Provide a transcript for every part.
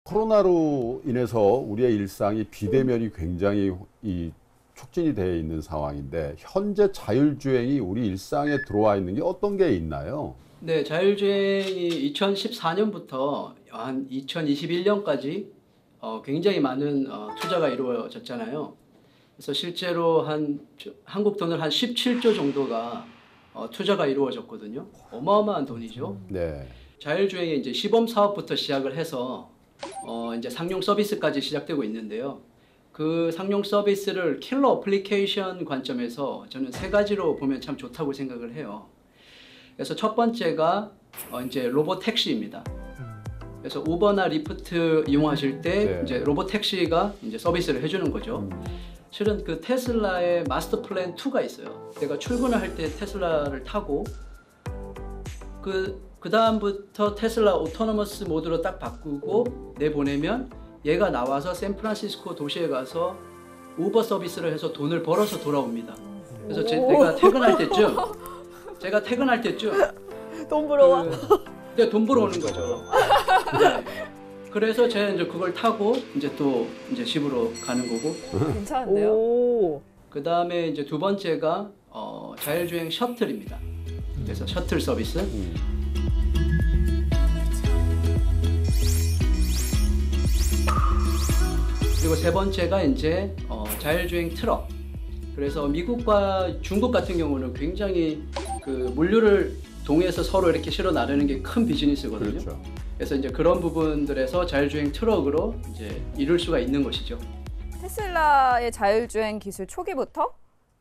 코로나로 인해서 우리의 일상이 비대면이 굉장히 촉진이 되어 있는 상황인데 현재 자율주행이 우리 일상에 들어와 있는 게 어떤 게 있나요? 네, 자율주행이 2014년부터 한 2021년까지 굉장히 많은 투자가 이루어졌잖아요. 그래서 실제로 한국 돈을 한 17조 정도가 투자가 이루어졌거든요. 어마어마한 돈이죠. 네. 자율주행이 이제 시범 사업부터 시작을 해서 이제 상용 서비스까지 시작되고 있는데요. 그 상용 서비스를 킬러 어플리케이션 관점에서 저는 세 가지로 보면 참 좋다고 생각을 해요. 그래서 첫 번째가 이제 로봇 택시입니다. 그래서 우버나 리프트 이용하실 때 네. 이제 로봇 택시가 이제 서비스를 해주는 거죠. 실은 그 테슬라의 마스터 플랜 2가 있어요. 내가 출근을 할 때 테슬라를 타고 그 다음부터 테슬라 오토노머스 모드로 딱 바꾸고 내보내면 얘가 나와서 샌프란시스코 도시에 가서 우버 서비스를 해서 돈을 벌어서 돌아옵니다. 그래서 제가 퇴근할 때쯤 돈 벌어와. 돈 벌어오는 거죠. 네. 그래서 제가 이제 그걸 타고 이제 또 이제 집으로 가는 거고. 괜찮은데요? 그 다음에 이제 두 번째가 자율주행 셔틀입니다. 그래서 셔틀 서비스. 그리고 세 번째가 이제 자율주행 트럭. 그래서 미국과 중국 같은 경우는 굉장히 그 물류를 동해에서 서로 이렇게 실어 나르는 게 큰 비즈니스거든요. 그렇죠. 그래서 이제 그런 부분들에서 자율주행 트럭으로 이제 이룰 수가 있는 것이죠. 테슬라의 자율주행 기술 초기부터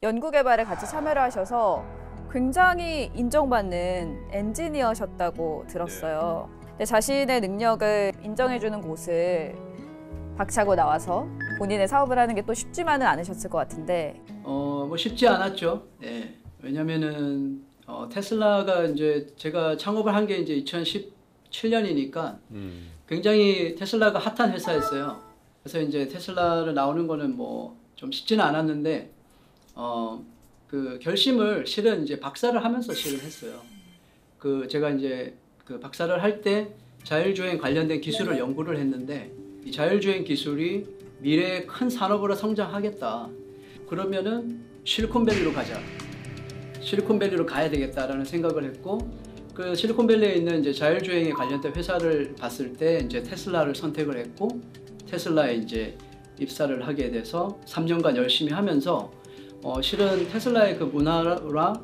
연구 개발에 같이 참여를 하셔서 굉장히 인정받는 엔지니어셨다고 들었어요. 근데 자신의 능력을 인정해주는 곳을 박차고 나와서 본인의 사업을 하는 게 또 쉽지만은 않으셨을 것 같은데. 뭐 쉽지 않았죠. 네. 왜냐면은 테슬라가 이제 제가 창업을 한 게 이제 2017년이니까 굉장히 테슬라가 핫한 회사였어요. 그래서 이제 테슬라를 나오는 거는 뭐 좀 쉽지는 않았는데 그 결심을 실은 이제 박사를 하면서 실을 했어요. 제가 이제 그 박사를 할 때 자율주행 관련된 기술을 연구를 했는데 이 자율주행 기술이 미래의 큰 산업으로 성장하겠다. 그러면은 실리콘밸리로 가자. 실리콘밸리로 가야 되겠다라는 생각을 했고 그 실리콘밸리에 있는 이제 자율주행에 관련된 회사를 봤을 때 이제 테슬라를 선택을 했고 테슬라에 이제 입사를 하게 돼서 3년간 열심히 하면서 실은 테슬라의 그 문화라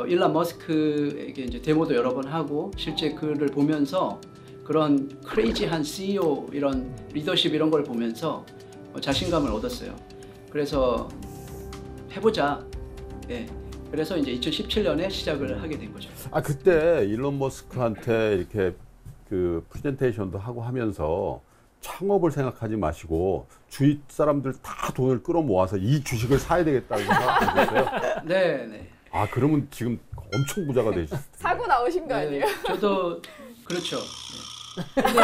일론 머스크에게 이제 데모도 여러 번 하고 실제 그를 보면서 그런 크레이지한 CEO 이런 리더십 이런 걸 보면서 자신감을 얻었어요. 그래서 해보자. 네. 그래서 이제 2017년에 시작을 하게 된 거죠. 그때 일론 머스크한테 이렇게 그 프레젠테이션도 하고 하면서 창업을 생각하지 마시고 주위 사람들 다 돈을 끌어모아서 이 주식을 사야 되겠다고 생각하셨어요? 네. 그러면 지금 엄청 부자가 되셨어요. 사고 나오신 거 아니에요? 저도 그렇죠. 네. 근데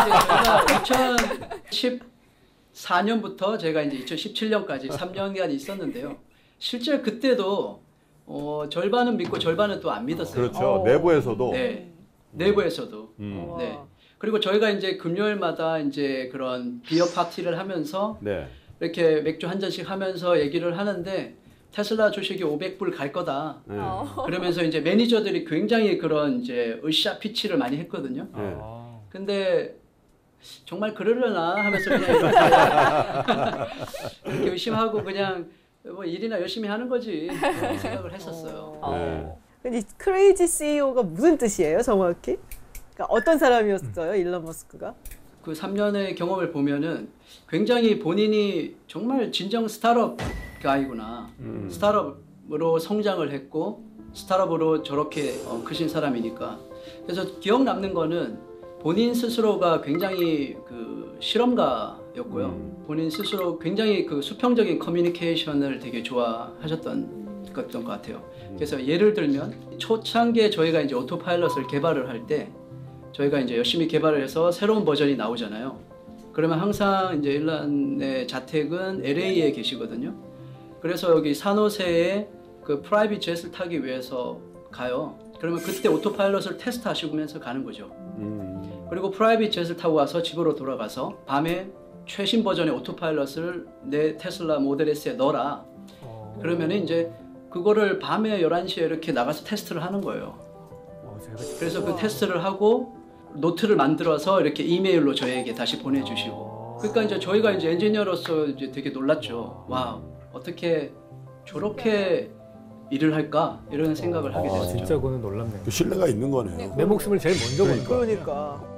제가 2014년부터 제가 이제 2017년까지 3년간 있었는데요. 실제 그때도 절반은 믿고 절반은 또 안 믿었어요. 그렇죠. 내부에서도. 네. 내부에서도. 네. 그리고 저희가 이제 금요일마다 이제 그런 비어 파티를 하면서 네. 이렇게 맥주 한 잔씩 하면서 얘기를 하는데 테슬라 주식이 500불 갈 거다. 네. 그러면서 이제 매니저들이 굉장히 그런 이제 으쌰 피치를 많이 했거든요. 네. 근데 정말 그러려나 하면서 그냥 이렇게 의심하고 그냥 뭐 일이나 열심히 하는 거지 생각을 했었어요. 근데 크레이지 CEO가 무슨 뜻이에요, 정확히? 그러니까 어떤 사람이었어요, 일론 머스크가? 그 3년의 경험을 보면은 굉장히 본인이 정말 진정 스타트업 가이구나. 스타트업으로 성장을 했고 스타트업으로 저렇게 크신 사람이니까. 그래서 기억 남는 거는 본인 스스로가 굉장히 그 실험가였고요. 본인 스스로 굉장히 그 수평적인 커뮤니케이션을 되게 좋아하셨던 것 같아요. 그래서 예를 들면 초창기에 저희가 이제 오토파일럿을 개발을 할 때 저희가 이제 열심히 개발을 해서 새로운 버전이 나오잖아요. 그러면 항상 이제 일론의 자택은 LA에 계시거든요. 그래서 여기 산호세에 그 프라이빗 jet을 타기 위해서 가요. 그러면 그때 오토파일럿을 테스트 하시면서 가는 거죠. 그리고 프라이빗 jet을 타고 와서 집으로 돌아가서 밤에 최신 버전의 오토파일럿을 내 테슬라 모델 S에 넣어라. 그러면 이제 그거를 밤에 11시에 이렇게 나가서 테스트를 하는 거예요. 그래서 그 테스트를 하고 노트를 만들어서 이렇게 이메일로 저에게 다시 보내주시고. 그러니까 이제 저희가 이제 엔지니어로서 이제 되게 놀랐죠. 와, 어떻게 저렇게 일을 할까 이런 생각을 하게 됐죠. 진짜 그거는 놀랍네요. 그 신뢰가 있는 거네요. 내 목숨을 제일 먼저 건 거야. 그러니까.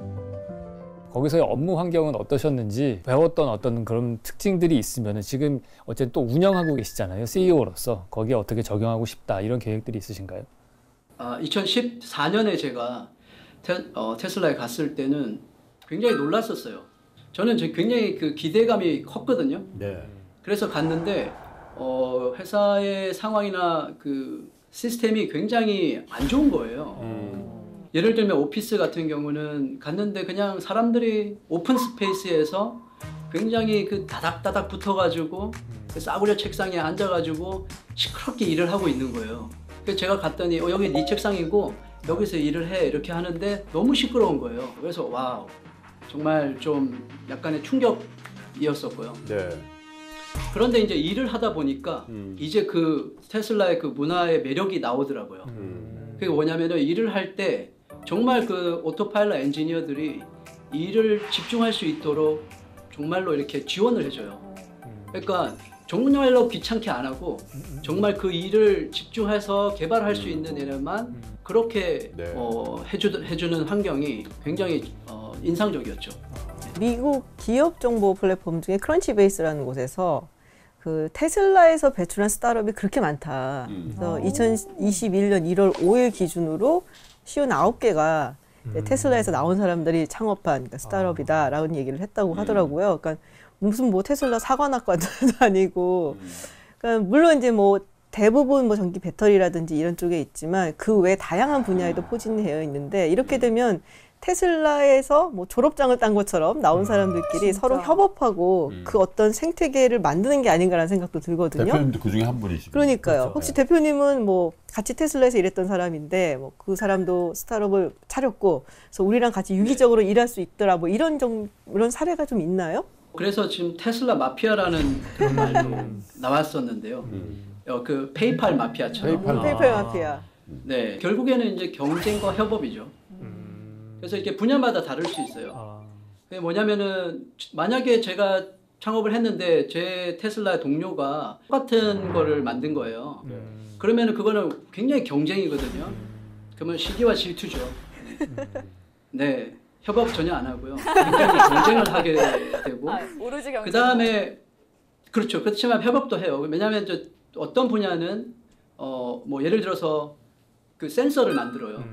거기서의 업무 환경은 어떠셨는지 배웠던 어떤 그런 특징들이 있으면 지금 어쨌든 또 운영하고 계시잖아요. CEO로서 거기에 어떻게 적용하고 싶다 이런 계획들이 있으신가요? 2014년에 제가 테슬라에 갔을 때는 굉장히 놀랐었어요. 저는 굉장히 그 기대감이 컸거든요. 네. 그래서 갔는데 회사의 상황이나 그 시스템이 굉장히 안 좋은 거예요. 예를 들면 오피스 같은 경우는 갔는데 그냥 사람들이 오픈 스페이스에서 굉장히 그 다닥다닥 붙어가지고 그 싸구려 책상에 앉아가지고 시끄럽게 일을 하고 있는 거예요. 그래서 제가 갔더니 여기 네 책상이고 여기서 일을 해 이렇게 하는데 너무 시끄러운 거예요. 그래서 와우, 정말 좀 약간의 충격이었었고요. 네. 그런데 이제 일을 하다 보니까 이제 그 테슬라의 그 문화의 매력이 나오더라고요. 그게 뭐냐면은 일을 할 때 정말 그 오토파일럿 엔지니어들이 일을 집중할 수 있도록 정말로 이렇게 지원을 해줘요. 그러니까 정말로 귀찮게 안 하고 정말 그 일을 집중해서 개발할 수 있는 일만 그렇게 네. 해주는 환경이 굉장히 인상적이었죠. 미국 기업 정보 플랫폼 중에 크런치베이스라는 곳에서 그 테슬라에서 배출한 스타트업이 그렇게 많다. 그래서 2021년 1월 5일 기준으로 59개가 테슬라에서 나온 사람들이 창업한 그러니까 스타트업이다라는 얘기를 했다고 하더라고요. 그러니까 무슨 뭐 테슬라 사관학과도 아니고, 그러니까 물론 이제 뭐 대부분 뭐 전기 배터리라든지 이런 쪽에 있지만 그 외 다양한 분야에도 포진이 되어 있는데 이렇게 되면 테슬라에서 뭐 졸업장을 딴 것처럼 나온 사람들끼리 진짜. 서로 협업하고 그 어떤 생태계를 만드는 게 아닌가라는 생각도 들거든요. 대표님도 그 중에 한 분이시죠. 그러니까요. 그렇죠. 혹시 대표님은 뭐 같이 테슬라에서 일했던 사람인데 뭐 그 사람도 스타트업을 차렸고 그래서 우리랑 같이 유기적으로 일할 수 있더라 뭐 이런 사례가 좀 있나요? 그래서 지금 테슬라 마피아라는 그런 말도 나왔었는데요. 그 페이팔 마피아처럼. 페이팔 마피아. 네, 결국에는 이제 경쟁과 협업이죠. 그래서 이렇게 분야마다 다를 수 있어요. 그게 뭐냐면은 만약에 제가 창업을 했는데 제 테슬라 동료가 똑같은 거를 만든 거예요. 그러면은 그거는 굉장히 경쟁이거든요. 그러면 시기와 질투죠. 네, 협업 전혀 안 하고요. 굉장히 경쟁을 하게 되고. 오로지 경쟁. 그 다음에 그렇죠. 그렇지만 협업도 해요. 왜냐하면 어떤 분야는 뭐 예를 들어서 그 센서를 만들어요.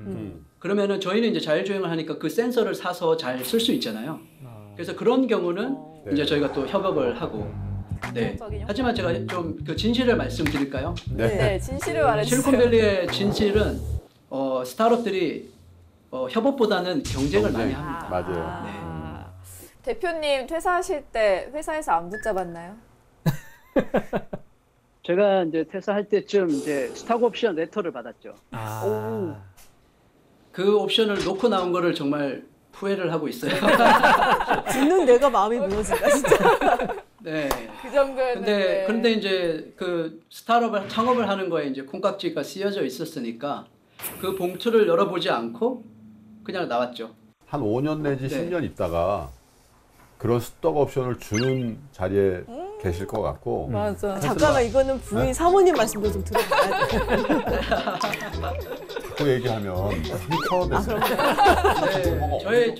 그러면은 저희는 이제 자율주행을 하니까 그 센서를 사서 잘 쓸 수 있잖아요. 그래서 그런 경우는 이제 저희가 또 협업을 하고. 네. 하지만 제가 좀 그 진실을 말씀드릴까요? 네, 진실을 말해주세요. 실리콘밸리의 진실은 스타트업들이 협업보다는 경쟁을 많이 합니다. 맞아요. 대표님 퇴사하실 때 회사에서 안 붙잡았나요? 제가 이제 퇴사할 때쯤 이제 스탁 옵션 레터를 받았죠. 그 옵션을 놓고 나온 거를 정말 후회를 하고 있어요. 듣는 내가 마음이 무너진다 진짜. 네. 그 정도였는데. 그런데 이제 그 스타트업을 창업을 하는 거에 이제 콩깍지가 씌어져 있었으니까 그 봉투를 열어보지 않고 그냥 나왔죠. 한 5년 내지 네. 10년 있다가 그런 스톡 옵션을 주는 자리에 계실 것 같고. 맞아. 잠깐만 이거는 부인 사모님 말씀도 좀 들어봐야 돼. 그 얘기하면 상처됐어요. 네,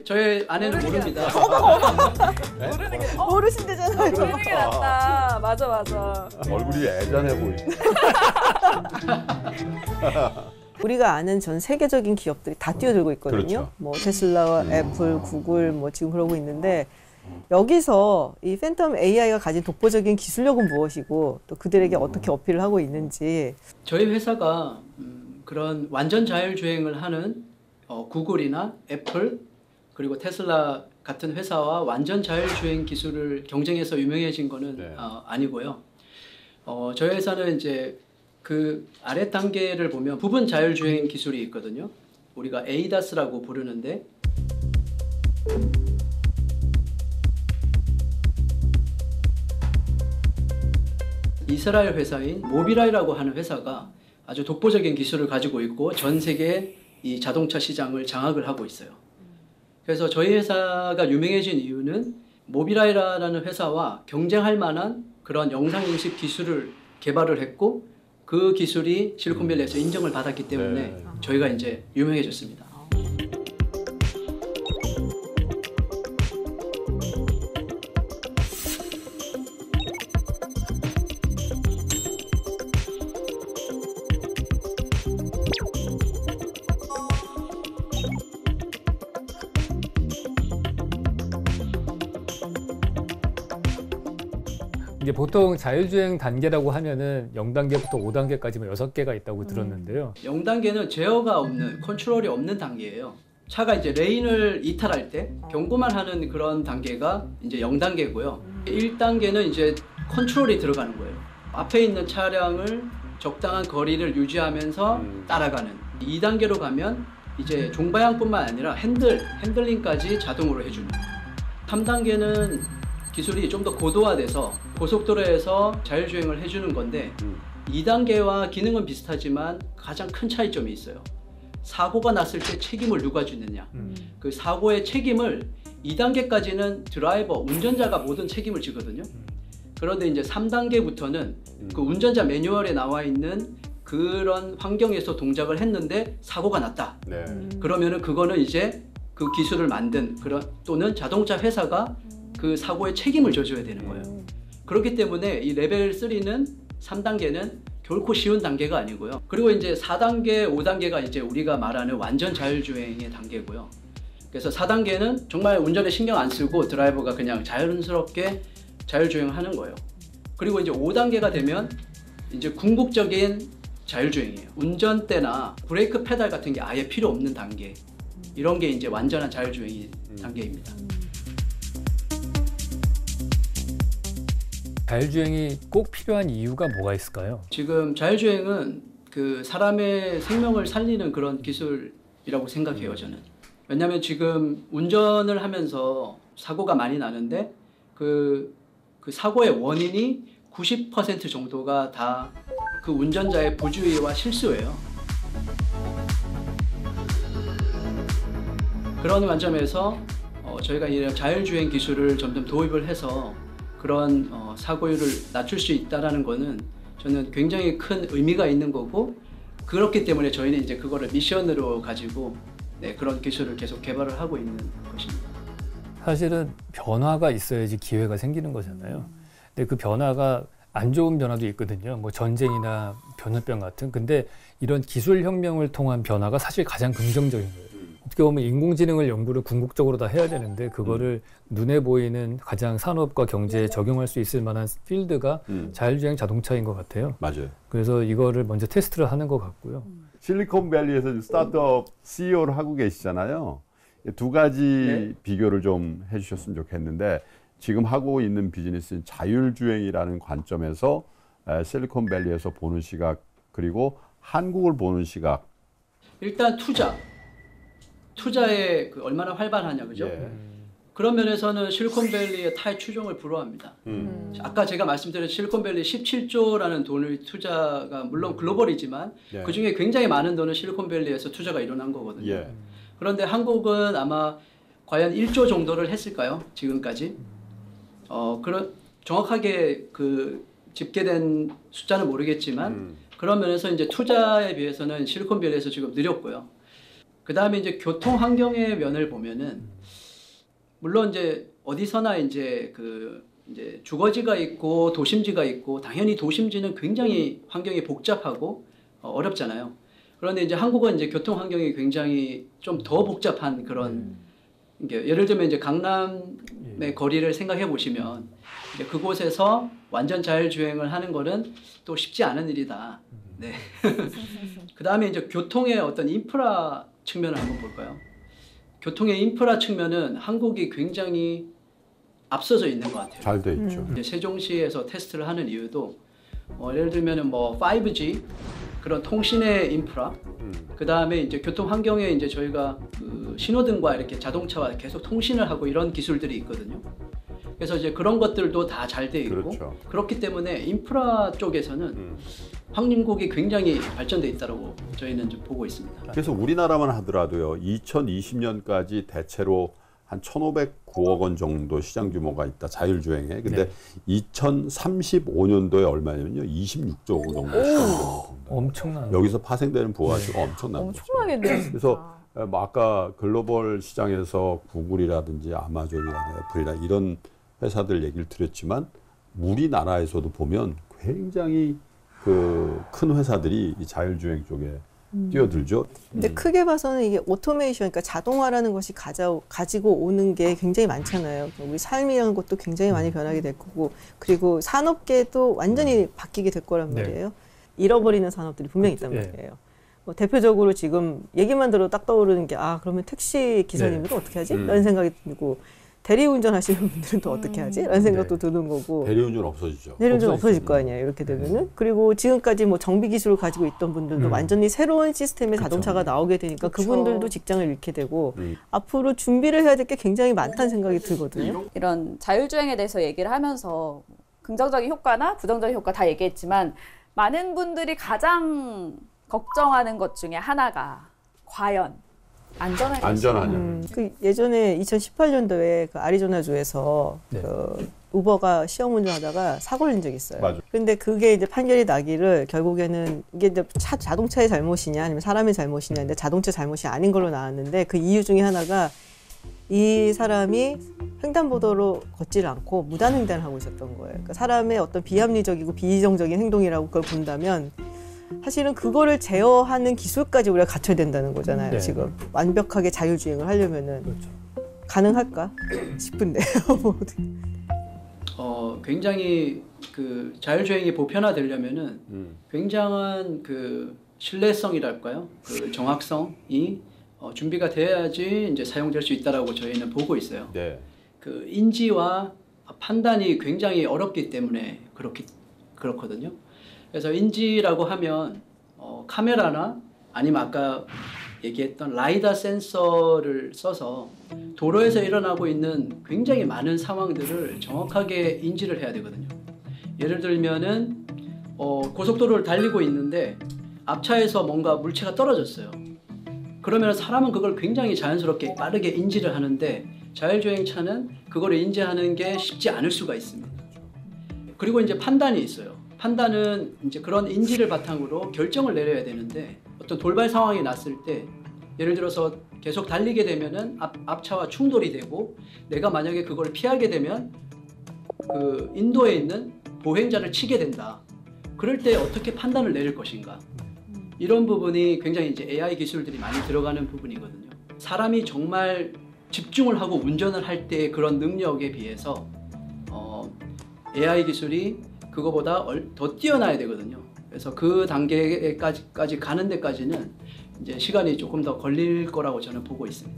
저희 아내는 모릅니다. 모르는 게 어르신되잖아요. 모르는 게 낫다. 맞아. 얼굴이 애잔해 보이고. 우리가 아는 전 세계적인 기업들이 다 뛰어들고 있거든요. 그렇죠. 뭐 테슬라와 애플, 구글 뭐 지금 그러고 있는데 여기서 이 팬텀 AI가 가진 독보적인 기술력은 무엇이고 또 그들에게 어떻게 어필을 하고 있는지. 저희 회사가 그런 완전 자율주행을 하는 구글이나 애플 그리고 테슬라 같은 회사와 완전 자율주행 기술을 경쟁해서 유명해진 거는 네. 아니고요. 저희 회사는 이제 그 아래 단계를 보면 부분 자율주행 기술이 있거든요. 우리가 ADAS라고 부르는데 이스라엘 회사인 모비라이라고 하는 회사가 아주 독보적인 기술을 가지고 있고 전 세계 이 자동차 시장을 장악을 하고 있어요. 그래서 저희 회사가 유명해진 이유는 모비라이라는 회사와 경쟁할 만한 그런 영상인식 기술을 개발을 했고 그 기술이 실리콘밸리에서 인정을 받았기 때문에 네. 저희가 이제 유명해졌습니다. 이제 보통 자율주행 단계라고 하면은 0단계부터 5단계까지 6개가 있다고 들었는데요. 0단계는 제어가 없는, 컨트롤이 없는 단계예요. 차가 이제 레인을 이탈할 때 경고만 하는 그런 단계가 이제 0단계고요. 1단계는 이제 컨트롤이 들어가는 거예요. 앞에 있는 차량을 적당한 거리를 유지하면서 따라가는. 2단계로 가면 이제 종방향뿐만 아니라 핸들링까지 자동으로 해주는. 3단계는 기술이 좀 더 고도화돼서 고속도로에서 자율주행을 해주는 건데 2단계와 기능은 비슷하지만 가장 큰 차이점이 있어요. 사고가 났을 때 책임을 누가 지느냐. 그 사고의 책임을 2단계까지는 드라이버, 운전자가 모든 책임을 지거든요. 그런데 이제 3단계부터는 그 운전자 매뉴얼에 나와 있는 그런 환경에서 동작을 했는데 사고가 났다. 네. 그러면은 그거는 이제 그 기술을 만든 그런 또는 자동차 회사가 그 사고의 책임을 져줘야 되는 거예요. 그렇기 때문에 이 레벨 3는 3단계는 결코 쉬운 단계가 아니고요. 그리고 이제 4단계, 5단계가 이제 우리가 말하는 완전 자율주행의 단계고요. 그래서 4단계는 정말 운전에 신경 안 쓰고 드라이버가 그냥 자연스럽게 자율주행하는 거예요. 그리고 이제 5단계가 되면 이제 궁극적인 자율주행이에요. 운전대나 브레이크 페달 같은 게 아예 필요 없는 단계. 이런 게 이제 완전한 자율주행 단계입니다. 자율주행이 꼭 필요한 이유가 뭐가 있을까요? 지금 자율주행은 그 사람의 생명을 살리는 그런 기술이라고 생각해요, 저는. 왜냐하면 지금 운전을 하면서 사고가 많이 나는데 그 사고의 원인이 90% 정도가 다 그 운전자의 부주의와 실수예요. 그런 관점에서 저희가 이런 자율주행 기술을 점점 도입을 해서 그런 사고율을 낮출 수 있다는 거는 저는 굉장히 큰 의미가 있는 거고 그렇기 때문에 저희는 이제 그거를 미션으로 가지고 그런 기술을 계속 개발을 하고 있는 것입니다. 사실은 변화가 있어야지 기회가 생기는 거잖아요. 근데 그 변화가 안 좋은 변화도 있거든요. 뭐 전쟁이나 변혈병 같은. 근데 이런 기술 혁명을 통한 변화가 사실 가장 긍정적인 거예요. 어떻게 보면 인공지능을 연구를 궁극적으로 다 해야 되는데 그거를 눈에 보이는 가장 산업과 경제에 적용할 수 있을 만한 필드가 자율주행 자동차인 것 같아요. 맞아요. 그래서 이거를 먼저 테스트를 하는 것 같고요. 실리콘밸리에서 스타트업 CEO를 하고 계시잖아요. 두 가지 비교를 좀 해주셨으면 좋겠는데 지금 하고 있는 비즈니스는 자율주행이라는 관점에서 실리콘밸리에서 보는 시각 그리고 한국을 보는 시각. 일단 투자에 얼마나 활발하냐, 그죠? 예. 그런 면에서는 실리콘밸리의 타의 추종을 불허합니다. 아까 제가 말씀드린 실리콘밸리 17조라는 돈을 투자가 물론 글로벌이지만 예. 그중에 굉장히 많은 돈은 실리콘밸리에서 투자가 일어난 거거든요. 예. 그런데 한국은 아마 과연 1조 정도를 했을까요? 지금까지? 그런 정확하게 그 집계된 숫자는 모르겠지만 그런 면에서 이제 투자에 비해서는 실리콘밸리에서 지금 느렸고요. 그 다음에 이제 교통 환경의 면을 보면은 물론 이제 어디서나 이제 이제 주거지가 있고 도심지가 있고 당연히 도심지는 굉장히 환경이 복잡하고 어렵잖아요. 그런데 이제 한국은 이제 교통 환경이 굉장히 좀 더 복잡한 그런 예를 들면 이제 강남의 거리를 생각해 보시면 이제 그곳에서 완전 자율주행을 하는 거는 또 쉽지 않은 일이다. 네. 그 다음에 이제 교통의 어떤 인프라 측면을 한번 볼까요? 교통의 인프라 측면은 한국이 굉장히 앞서져 있는 것 같아요. 잘 돼 있죠. 이제 세종시에서 테스트를 하는 이유도 예를 들면은 뭐 5G 그런 통신의 인프라, 그 다음에 이제 교통 환경에 이제 저희가 그 신호등과 이렇게 자동차와 계속 통신을 하고 이런 기술들이 있거든요. 그래서 이제 그런 것들도 다 잘 돼 있고 그렇죠. 그렇기 때문에 인프라 쪽에서는 황림국이 굉장히 발전돼 있다고 저희는 좀 보고 있습니다. 그래서 우리나라만 하더라도요, 2020년까지 대체로 한 1,509억 원 정도 시장 규모가 있다, 자율주행에. 근데 2035년도에 얼마냐면요, 26조 원 정도 시장 규모입니다. 엄청난. 여기서 파생되는 부가가치가 엄청난 거죠. 엄청나겠네요. 그래서 뭐 아까 글로벌 시장에서 구글이라든지 아마존이나 애플이나 이런 회사들 얘기를 드렸지만 우리나라에서도 보면 굉장히 그 큰 회사들이 이 자율주행 쪽에 뛰어들죠. 근데 크게 봐서는 이게 오토메이션, 그러니까 자동화라는 것이 가지고 오는 게 굉장히 많잖아요. 우리 삶이라는 것도 굉장히 많이 변하게 될 거고, 그리고 산업계도 완전히 바뀌게 될 거란 말이에요. 잃어버리는 산업들이 분명히 있단 말이에요. 뭐 대표적으로 지금 얘기만 들어도 딱 떠오르는 게, 아, 그러면 택시 기사님들은 어떻게 하지? 라는 생각이 들고, 대리운전 하시는 분들은 또 어떻게 하지? 라는 생각도 드는 거고. 대리운전 없어지죠. 대리운전 없어질 거 아니에요, 이렇게 되면은. 그리고 지금까지 뭐 정비 기술을 가지고 있던 분들도 완전히 새로운 시스템의 자동차가 나오게 되니까 그분들도 직장을 잃게 되고, 앞으로 준비를 해야 될 게 굉장히 많다는 생각이 들거든요. 이런 자율주행에 대해서 얘기를 하면서 긍정적인 효과나 부정적인 효과 다 얘기했지만 많은 분들이 가장 걱정하는 것 중에 하나가 과연 안전할까? 안전하냐. 그 예전에 2018년도에 그 아리조나주에서 그 우버가 시험 운전하다가 사고를 낸 적이 있어요. 맞아. 근데 그게 이제 판결이 나기를 결국에는 이게 이제 자동차의 잘못이냐 아니면 사람의 잘못이냐, 근데 자동차 잘못이 아닌 걸로 나왔는데 그 이유 중에 하나가 이 사람이 횡단보도로 걷지를 않고 무단횡단을 하고 있었던 거예요. 그러니까 사람의 어떤 비합리적이고 비이성적인 행동이라고 그걸 본다면 사실은 그거를 제어하는 기술까지 우리가 갖춰야 된다는 거잖아요. 네. 지금 완벽하게 자율주행을 하려면은 그렇죠. 가능할까 싶은데요. 굉장히 그 자율주행이 보편화되려면은 굉장한 그 신뢰성이랄까요, 그 정확성이 준비가 돼야지 이제 사용될 수 있다라고 저희는 보고 있어요. 네. 그 인지와 판단이 굉장히 어렵기 때문에 그렇거든요. 그래서 인지라고 하면 카메라나 아니면 아까 얘기했던 라이다 센서를 써서 도로에서 일어나고 있는 굉장히 많은 상황들을 정확하게 인지를 해야 되거든요. 예를 들면은 고속도로를 달리고 있는데 앞차에서 뭔가 물체가 떨어졌어요. 그러면 사람은 그걸 굉장히 자연스럽게 빠르게 인지를 하는데 자율주행차는 그걸 인지하는 게 쉽지 않을 수가 있습니다. 그리고 이제 판단이 있어요. 판단은 이제 그런 인지를 바탕으로 결정을 내려야 되는데 어떤 돌발 상황이 났을 때 예를 들어서 계속 달리게 되면은 앞차와 충돌이 되고 내가 만약에 그걸 피하게 되면 그 인도에 있는 보행자를 치게 된다. 그럴 때 어떻게 판단을 내릴 것인가? 이런 부분이 굉장히 이제 AI 기술들이 많이 들어가는 부분이거든요. 사람이 정말 집중을 하고 운전을 할 때의 그런 능력에 비해서 AI 기술이 그거보다 더 뛰어나야 되거든요. 그래서 그 단계까지 가는 데까지는 이제 시간이 조금 더 걸릴 거라고 저는 보고 있습니다.